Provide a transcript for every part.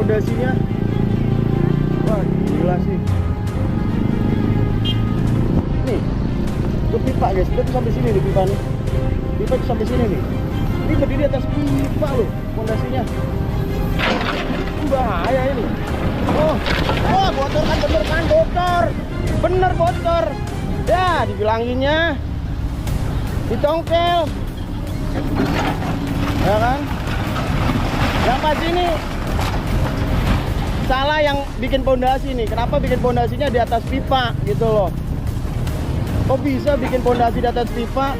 pondasinya. Wah, gila sih. Nih, itu pipa guys, itu sampai sini nih pipa nih. Pipa itu sampai sini nih. Ini berdiri atas pipa loh pondasinya. Bahaya ini. Oh, bocor kan, bener kan, bocor. Bener bocor. Ya, dibilanginnya ditongkel. Ya kan? Yang pasti ini salah yang bikin pondasi nih. Kenapa bikin pondasinya di atas pipa gitu loh? Kok bisa bikin pondasi di atas pipa?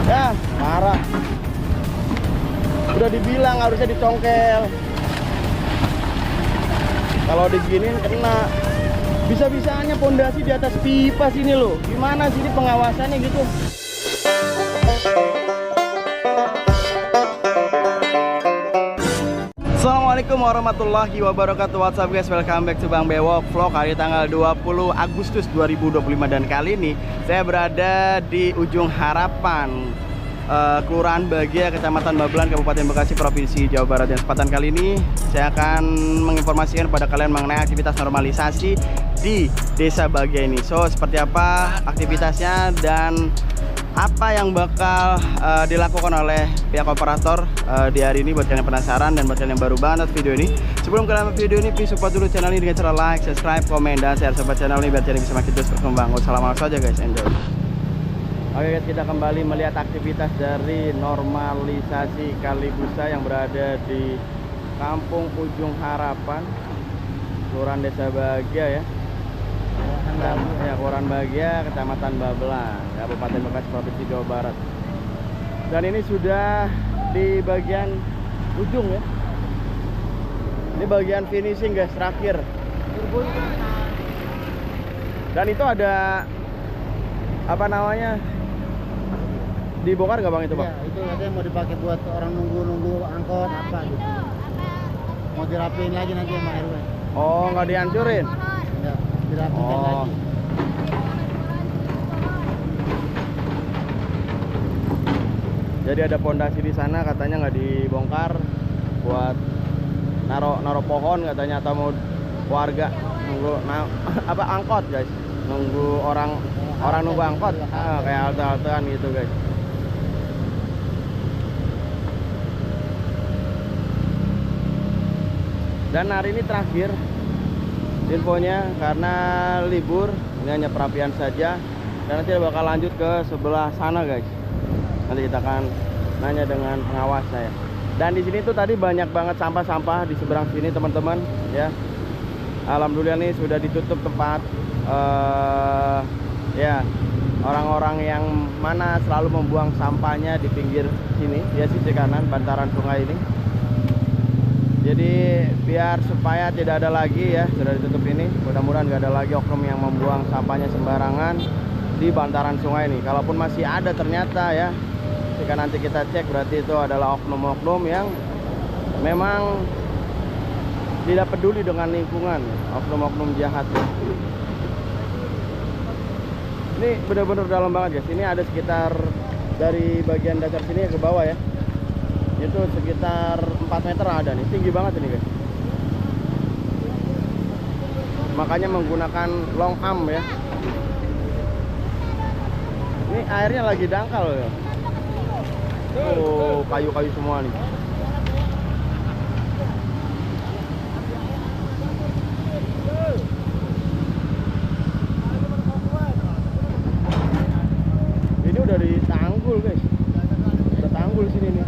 Ya, parah. Udah dibilang harusnya dicongkel. Kalau diginin kena. Bisa-bisanya pondasi di atas pipa sini loh. Gimana sih ini pengawasannya gitu? Assalamualaikum warahmatullahi wabarakatuh. What's up guys, welcome back to Bang Bewok Vlog. Hari tanggal 20 Agustus 2025. Dan kali ini saya berada di Ujung Harapan, Kelurahan Bahagia, Kecamatan Babelan, Kabupaten Bekasi, Provinsi Jawa Barat. Dan kesempatan kali ini saya akan menginformasikan kepada kalian mengenai aktivitas normalisasi di Desa Bahagia ini. So, seperti apa aktivitasnya dan apa yang bakal dilakukan oleh pihak operator di hari ini. Buat kalian yang penasaran dan buat kalian yang baru banget video ini, sebelum kalian nonton video ini, please support dulu channel ini dengan cara like, subscribe, komen, dan share support channel ini biar channel bisa makin terus berkembang. Selamat saja guys, enjoy. Oke guys, kita kembali melihat aktivitas dari normalisasi Kali Busa yang berada di Kampung Ujung Harapan, Kelurahan Desa Bahagia ya. Ya, Kelurahan Bahagia, Kecamatan Babelan, Kabupaten Bekasi, Provinsi Jawa Barat. Dan ini sudah di bagian ujung ya. Ini bagian finishing guys, terakhir. Dan itu ada apa namanya? Dibongkar nggak bang itu bang? Ya, itu katanya mau dipakai buat orang nunggu angkot apa gitu. Mau dirapiin lagi nanti sama RW. Oh, nggak dihancurin? Ya, dirapikan lagi. Jadi ada pondasi di sana katanya nggak dibongkar buat naro pohon katanya, atau mau warga nunggu apa angkot guys, nunggu orang nunggu angkot, kayak halte-haltean gitu guys. Dan hari ini terakhir infonya karena libur, ini hanya perapian saja, dan nanti bakal lanjut ke sebelah sana guys. Nanti kita akan nanya dengan pengawas saya. Dan di sini tuh tadi banyak banget sampah-sampah di seberang sini teman-teman ya. Alhamdulillah nih sudah ditutup tempat ya, orang-orang yang mana selalu membuang sampahnya di pinggir sini ya, sisi kanan bantaran sungai ini. Jadi biar supaya tidak ada lagi ya, sudah ditutup ini. Mudah-mudahan nggak ada lagi oknum yang membuang sampahnya sembarangan di bantaran sungai ini. Kalaupun masih ada ternyata ya, jika nanti kita cek berarti itu adalah oknum-oknum yang memang tidak peduli dengan lingkungan, oknum-oknum jahat. Ini benar-benar dalam banget guys. Ini ada sekitar dari bagian dasar sini ke bawah ya, itu sekitar 4 meter ada nih, tinggi banget ini guys. Makanya menggunakan long arm ya. Ini airnya lagi dangkal ya. Oh, kayu-kayu semua nih. Ini udah ditanggul guys. Udah tanggul sini nih.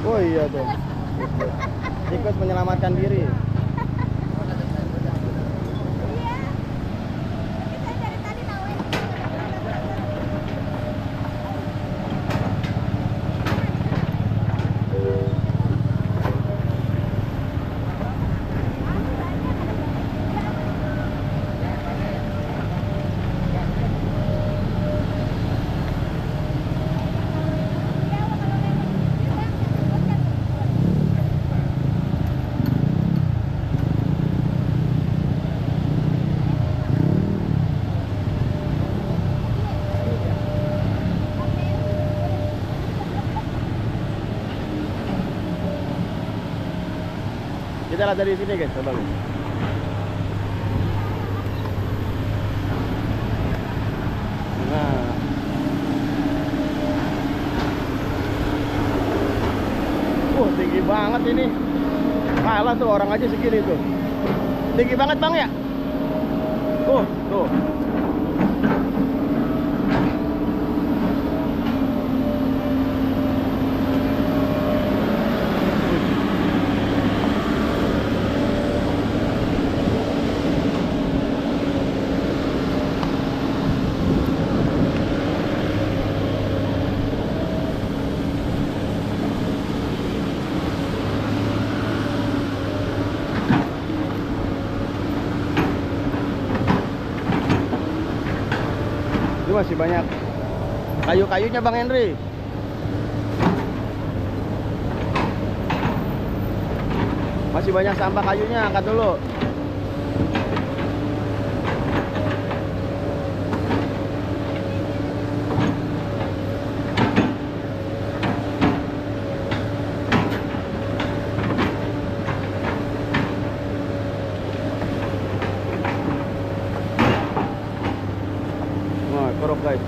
Oh iya tuh. Tikus menyelamatkan diri. Kita lihat dari sini guys, coba guys. Nah, tinggi banget ini. Kalah tuh orang aja segini tuh. Tinggi banget bang ya. Tuh. Itu masih banyak kayu-kayunya Bang Henry. Masih banyak sampah kayunya, angkat dulu. Kerok guys.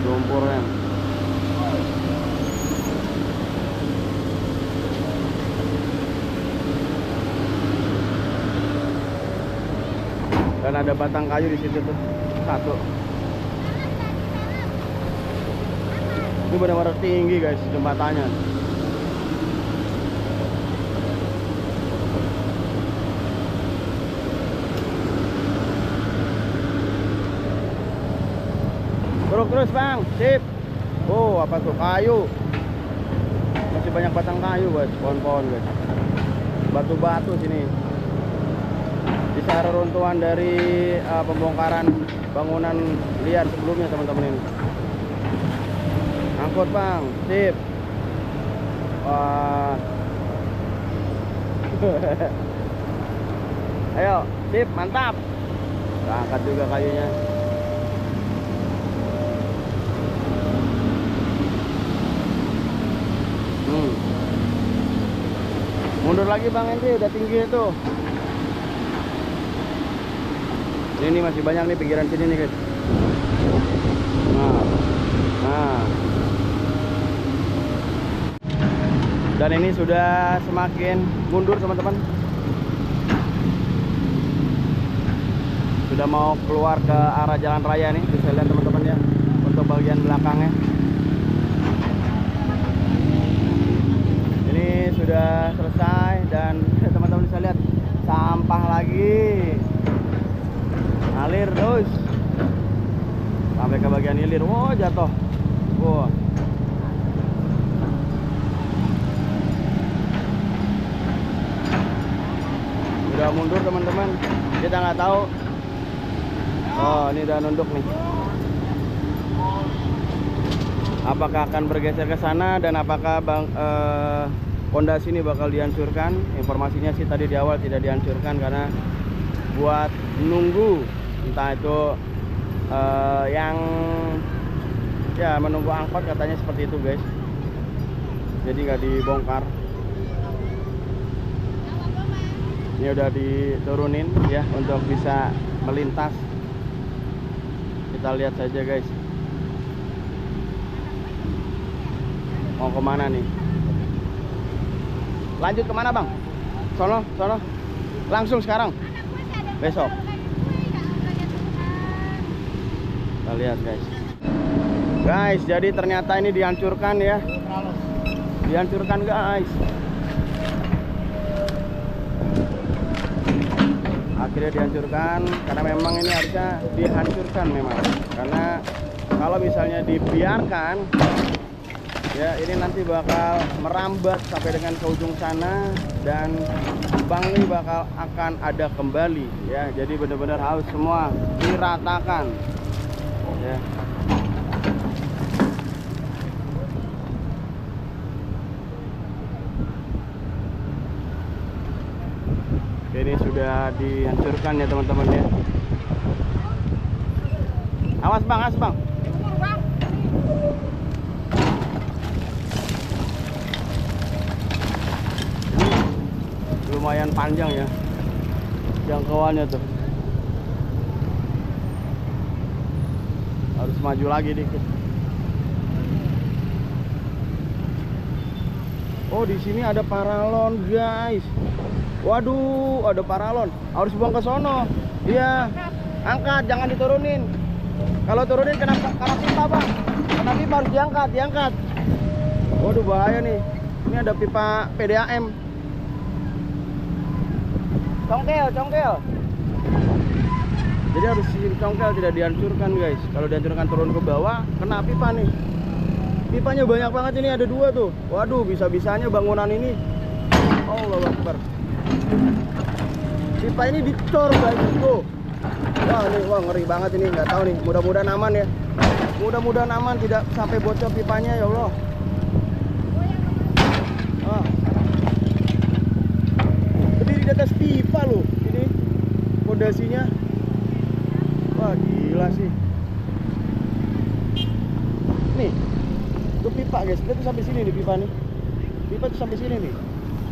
Lumpurnya. Dan ada batang kayu di situ tuh. Satu. Ini benar-benar tinggi guys jembatannya. Terus bang, sip. Apa tuh, kayu. Masih banyak batang kayu guys, pohon-pohon guys. Batu-batu sini. Bisa reruntuhan dari pembongkaran bangunan liar sebelumnya teman-teman ini. Angkut bang, sip. Wah. Ayo, sip, mantap. Kita angkat juga kayunya. Mundur lagi bang Henry, udah tinggi itu. Ini masih banyak nih pinggiran sini nih guys. Nah. Dan ini sudah semakin mundur teman-teman. Sudah mau keluar ke arah jalan raya nih, bisa lihat teman-teman ya. Untuk bagian belakangnya. Sudah selesai dan teman-teman bisa lihat sampah lagi ngalir terus sampai ke bagian hilir. Jatuh. Sudah mundur teman-teman, kita nggak tahu. Ini udah nunduk nih. Apakah akan bergeser ke sana dan apakah pondasi ini bakal dihancurkan? Informasinya sih tadi di awal tidak dihancurkan karena buat nunggu entah itu yang ya menunggu angkot, katanya seperti itu guys. Jadi nggak dibongkar. Ini udah diturunin ya untuk bisa melintas. Kita lihat saja guys. Mau kemana nih? Lanjut kemana bang? Sono. Langsung sekarang? Besok? Kita lihat guys. Jadi ternyata ini dihancurkan ya. Dihancurkan guys. Akhirnya dihancurkan karena memang ini harusnya dihancurkan memang. Karena kalau misalnya dibiarkan ya, ini nanti bakal merambat sampai dengan ke ujung sana dan Bangli bakal akan ada kembali ya. Jadi benar-benar harus semua diratakan ya. Ini sudah dihancurkan ya teman-teman ya. Awas bang, lumayan panjang ya jangkauannya tuh. Harus maju lagi dikit. Oh, di sini ada paralon, guys. Waduh, ada paralon. Harus buang ke sono. Iya. Angkat, jangan diturunin. Kalau turunin kena pipa, Bang. Kena pipa harus diangkat. Waduh, bahaya nih. Ini ada pipa PDAM. Congkel. Jadi harus congkel, tidak dihancurkan, guys. Kalau dihancurkan turun ke bawah, kena pipa nih. Pipanya banyak banget, ini ada 2 tuh. Waduh, bisa-bisanya bangunan ini. Allahu Akbar. Pipa ini dicor, guys. Tuh. Wah, ngeri banget ini. Nggak tahu nih, mudah-mudahan aman ya. Mudah-mudahan aman, tidak sampai bocor pipanya ya Allah. Berdiri di atas pipa loh. Ini fondasinya. Wah, gila sih. Nih, itu pipa, guys. Dia tuh sampai sini nih pipa nih. Pipa tuh sampai sini nih.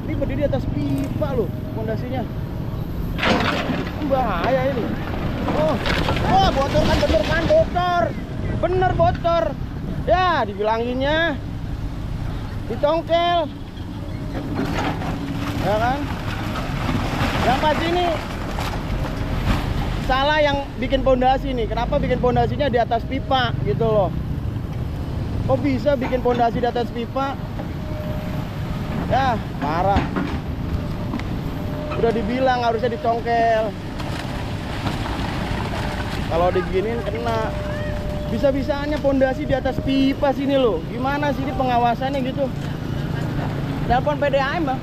Ini berdiri di atas pipa loh fondasinya. Bahaya ini. Oh, bocor kan, bocor. Bener bocor. Ya, dibilanginnya. Dicongkel. Ya kan? Yang pasti ini salah yang bikin pondasi nih. Kenapa bikin pondasinya di atas pipa gitu loh? Kok bisa bikin pondasi di atas pipa? Ya, parah. Udah dibilang harusnya dicongkel. Kalau diginin kena. Bisa-bisanya pondasi di atas pipa sini loh. Gimana sih ini pengawasannya gitu? Telepon PDAM, Bang.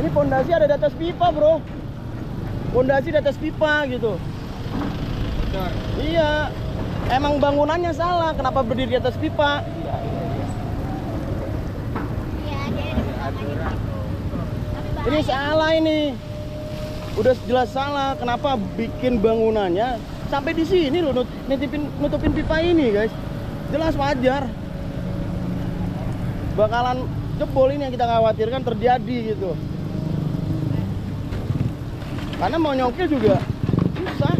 Ini pondasi ada di atas pipa, bro. Pondasi di atas pipa gitu. Betul. Iya. Emang bangunannya salah. Kenapa berdiri di atas pipa? Ini salah ini. Udah jelas salah. Kenapa bikin bangunannya sampai di sini loh, nutupin pipa ini, guys. Jelas wajar. Bakalan jebol ini yang kita khawatirkan terjadi gitu. Karena mau nyongkel juga susah.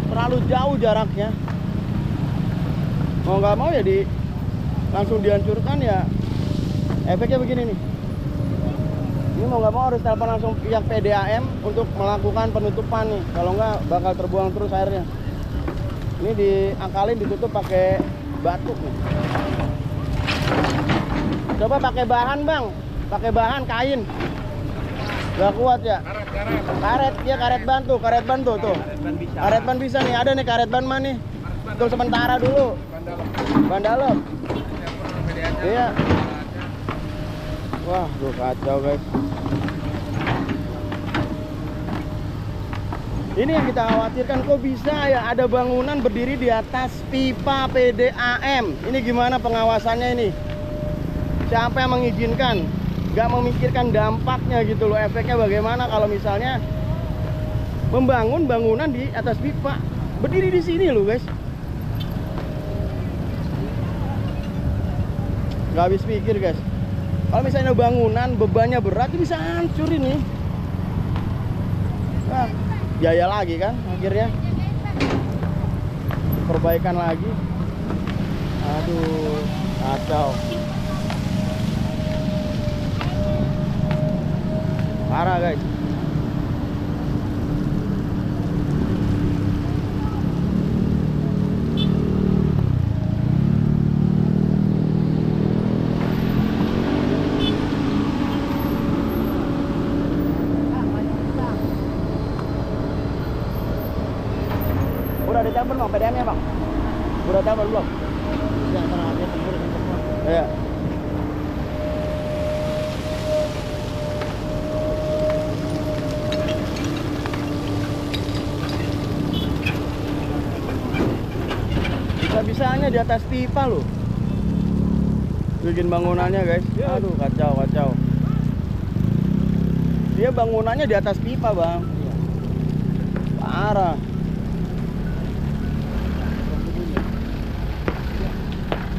Terlalu jauh jaraknya. Mau nggak mau ya langsung dihancurkan ya. Efeknya begini nih. Ini mau nggak mau harus telepon langsung pihak PDAM untuk melakukan penutupan nih. Kalau nggak bakal terbuang terus airnya. Ini diangkalin, ditutup pakai batu nih. Coba pakai bahan, Bang. Pakai bahan kain. Gak kuat ya? Karet, ya karet ban tuh. Karet ban bisa nih. Ada nih karet ban mana nih? Tuh sementara dulu. Ban dalam. Iya. Wah, tuh kacau, guys. Ini yang kita khawatirkan, kok bisa ya ada bangunan berdiri di atas pipa PDAM. Ini gimana pengawasannya ini? Siapa yang mengizinkan? Gak memikirkan dampaknya gitu loh, efeknya bagaimana kalau misalnya membangun bangunan di atas pipa. Berdiri di sini loh, guys. Gak habis pikir, guys. Kalau misalnya bangunan bebannya berat, itu bisa hancur ini. Nah, biaya lagi kan akhirnya. Perbaikan lagi. Aduh, kacau. Parah, guys. Udah ditelepon, Bang, PDM-nya, Bang? Udah telepon belum? Ya, ada tunggu dengan telepon. Iya. Bisa-bisanya di atas pipa loh. Bikin bangunannya, guys. Aduh, kacau. Dia bangunannya di atas pipa, Bang. Parah.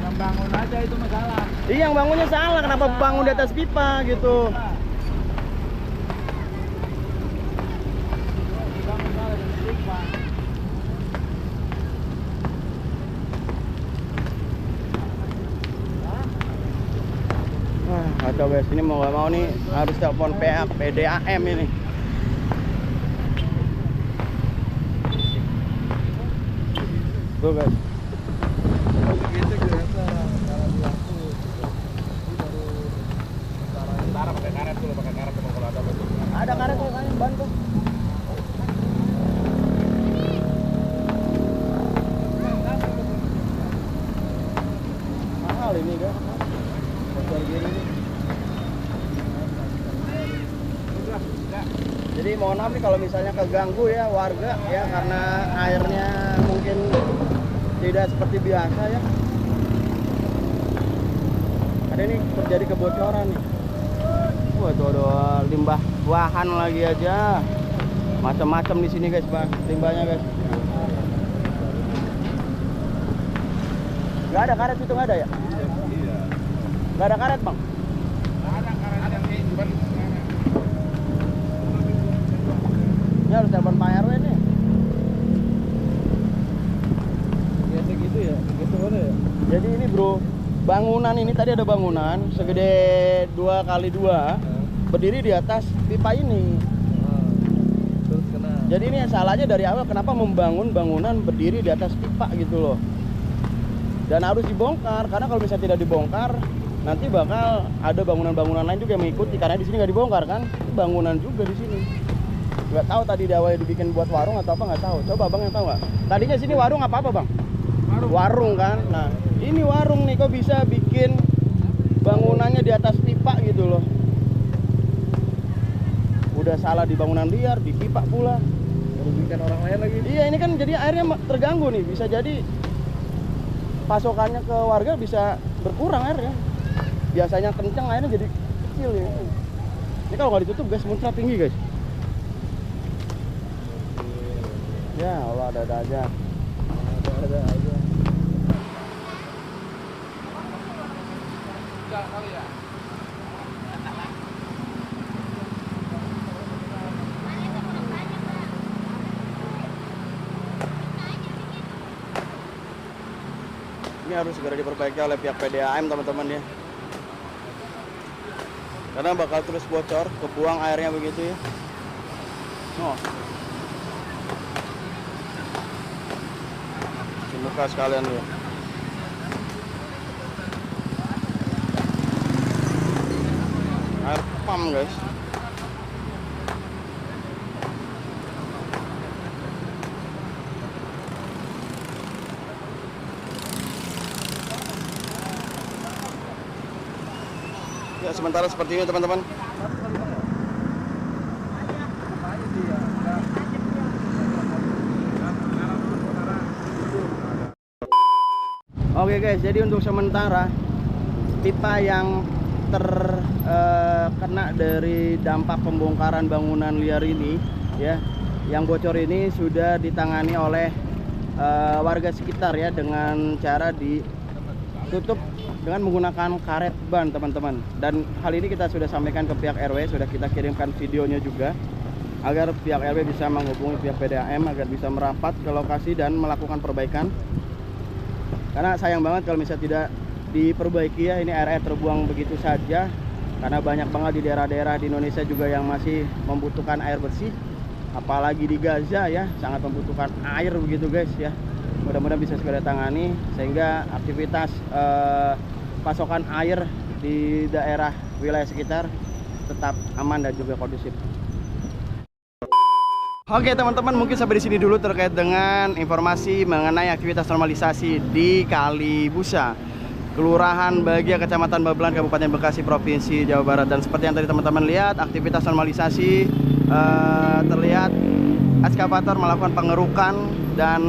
Yang bangun bangun aja itu masalah. Iya, yang bangunnya salah. Kenapa bangun di atas pipa gitu? Bangun salah di pipa. Wah, kacau guys. Ini mau nggak mau nih harus telepon pihak PDAM ini. Tuh guys. Gitu biasa kalau di waktu baru pakai karet dulu, pakai karet kalau ada betul. Ada karet tuh kan ban tuh. Mahal ini guys. Bocor gini nih. Jadi mohon maaf nih kalau misalnya keganggu ya warga ya karena airnya mungkin tidak seperti biasa ya. Ada nih terjadi kebocoran nih. Wah, tuh ada limbah buahan lagi aja. Macam-macam di sini guys, Bang. Limbahnya guys. Gak ada karet itu, nggak ada ya? Iya. Gak ada karet, Bang. Ada karet yang di depan. Ini harus telepon Pak RW nih. Biasa gitu ya, gitu ada ya. Jadi ini bro, bangunan ini tadi ada bangunan segede 2x2 berdiri di atas pipa ini. Terus kena. Jadi ini salahnya dari awal kenapa membangun bangunan berdiri di atas pipa gitu loh. Dan harus dibongkar karena kalau misalnya tidak dibongkar nanti bakal ada bangunan-bangunan lain juga yang mengikuti karena di sini nggak dibongkar kan, itu bangunan juga di sini. Nggak tahu tadi di awalnya dibikin buat warung atau apa nggak tahu. Coba abang yang tahu nggak? Tadinya sini warung apa bang? Warung kan. Nah ini warung nih kok bisa bikin bangunannya di atas pipa gitu loh. Udah salah di bangunan liar, di pipa pula. Merugikan orang lain lagi. Iya ini kan jadi airnya terganggu nih. Bisa jadi pasokannya ke warga bisa berkurang airnya. Biasanya kenceng airnya jadi kecil ya. Ini kalau nggak ditutup guys muncrat tinggi guys. Ya Allah ada aja. Ada aja. Ini harus segera diperbaiki oleh pihak PDAM teman-teman ya. Karena bakal terus bocor, kebuang airnya begitu ya. Oh. Di muka sekalian ya. Air pam guys. Ya sementara seperti ini teman-teman. Oke guys, jadi untuk sementara pipa yang terkena dari dampak pembongkaran bangunan liar ini ya, yang bocor ini sudah ditangani oleh warga sekitar ya dengan cara ditutup dengan menggunakan karet ban teman-teman. Dan hal ini kita sudah sampaikan ke pihak RW, sudah kita kirimkan videonya juga agar pihak RW bisa menghubungi pihak PDAM agar bisa merapat ke lokasi dan melakukan perbaikan. Karena sayang banget kalau misalnya tidak diperbaiki ya, ini air terbuang begitu saja. Karena banyak banget di daerah-daerah di Indonesia juga yang masih membutuhkan air bersih, apalagi di Gaza ya, sangat membutuhkan air begitu guys ya. Mudah-mudahan bisa segera tangani sehingga aktivitas pasokan air di daerah wilayah sekitar tetap aman dan juga kondusif. Oke teman-teman, mungkin sampai di sini dulu terkait dengan informasi mengenai aktivitas normalisasi di Kali Busa, Kelurahan Bahagia, Kecamatan Babelan, Kabupaten Bekasi, Provinsi Jawa Barat. Dan seperti yang tadi teman-teman lihat, aktivitas normalisasi terlihat ekskavator melakukan pengerukan dan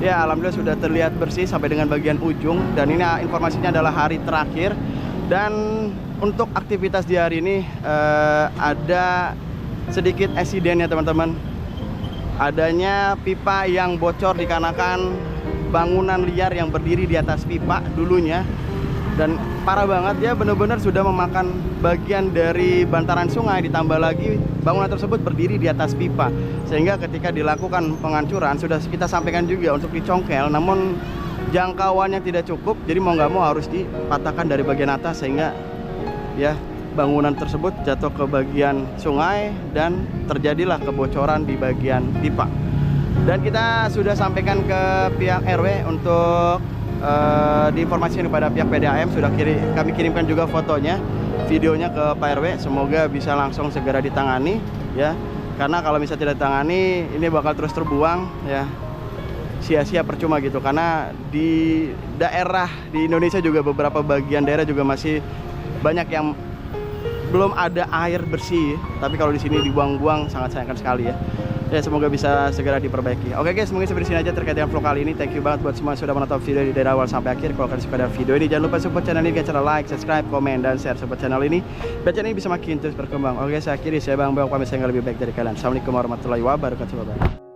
ya alhamdulillah sudah terlihat bersih sampai dengan bagian ujung. Dan ini informasinya adalah hari terakhir. Dan untuk aktivitas di hari ini ada sedikit insiden ya teman-teman. Adanya pipa yang bocor dikarenakan bangunan liar yang berdiri di atas pipa dulunya Dan parah banget, dia benar-benar sudah memakan bagian dari bantaran sungai, ditambah lagi bangunan tersebut berdiri di atas pipa, sehingga ketika dilakukan penghancuran sudah kita sampaikan juga untuk dicongkel, namun jangkauannya tidak cukup, jadi mau nggak mau harus dipatahkan dari bagian atas, sehingga ya bangunan tersebut jatuh ke bagian sungai dan terjadilah kebocoran di bagian pipa. Dan kita sudah sampaikan ke pihak RW untuk diinformasikan kepada pihak PDAM, sudah kami kirimkan juga fotonya, videonya ke Pak RW, semoga bisa langsung segera ditangani ya, karena kalau misalnya tidak ditangani ini bakal terus terbuang ya, sia-sia percuma gitu, karena di daerah di Indonesia juga beberapa bagian daerah juga masih banyak yang belum ada air bersih, tapi kalau di sini dibuang-buang sangat sayangkan sekali ya. Ya, semoga bisa segera diperbaiki. Oke guys, mungkin sampai di sini aja terkait dengan vlog kali ini. Thank you banget buat semua yang sudah menonton video dari awal sampai akhir. Kalau kalian suka dengan video ini, jangan lupa support channel ini dengan cara like, subscribe, komen, dan share support channel ini. Biar channel ini bisa makin terus berkembang. Oke, saya akhiri, saya Bang Bewok pamit, saya nggak lebih baik dari kalian. Assalamualaikum warahmatullahi wabarakatuh.